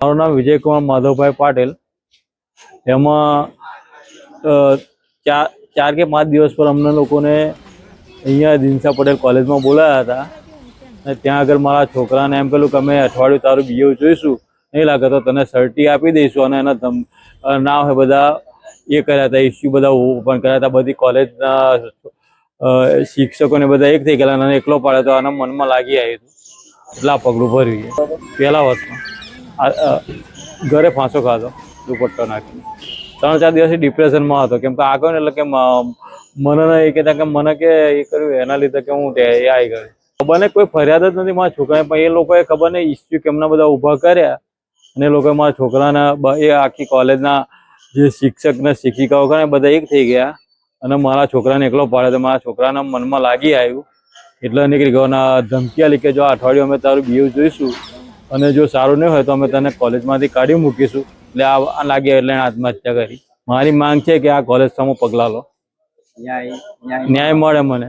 મારું નામ વિજયકુમાર માધવભાઈ પાટેલ। એમાં ચાર કે 5 દિવસ પર અમને લોકોને અહીંયા દિનસા પટેલ કોલેજમાં બોલાયા હતા અને ત્યાં આગળ મારા છોકરાને એમ પેલું કે અમે અઠવાડિયું તારું બિહેવ જોઈશું, નહીં લાગે તો તને સર્ટી આપી દઈશું, અને એના ના હોય બધા એ કર્યા હતા, ઇસ્યુ બધા ઓપન કર્યા હતા। બધી કોલેજના શિક્ષકોને બધા એક થઈ ગયેલા અને એકલો પાડ્યો તો આના મનમાં લાગી આવ્યું હતું, એટલે આ પગલું ભર્યું। પહેલા વર્ષમાં ઘરે ફાંસો ખાધો દુપટ્ટો નાખીને। 3-4 દિવસથી ડિપ્રેશનમાં હતો, કેમ કે આગળ એટલે કે મને એ કહેતા કે મને કે એ કર્યું એના લીધે કે હું આવી ગયો। ખબર નહીં, કોઈ ફરિયાદ જ નથી મારા છોકરાને, પણ એ લોકોએ ખબર નહીં ઇસ્યુ કેમના બધા ઊભા કર્યા અને એ લોકોએ મારા છોકરાના એ આખી કોલેજના જે શિક્ષક ને શિક્ષિકાઓ કરે બધા એક થઈ ગયા અને મારા છોકરાને એકલો પાડ્યો તો મારા છોકરાના મનમાં લાગી આવ્યું, એટલે નીકળી ગયો અને ધમકી આલી કે જો અઠવાડિયું અમે તારું બિહેવ જોઈશું અને જો સારું નહીં હોય તો અમે તને કોલેજમાંથી કાઢી મૂકીશું। એટલે આ લાગ્યા એટલે આત્મહત્યા કરી। મારી માંગ છે કે આ કોલેજ સામે પગલાં લો, ન્યાય મળે મને।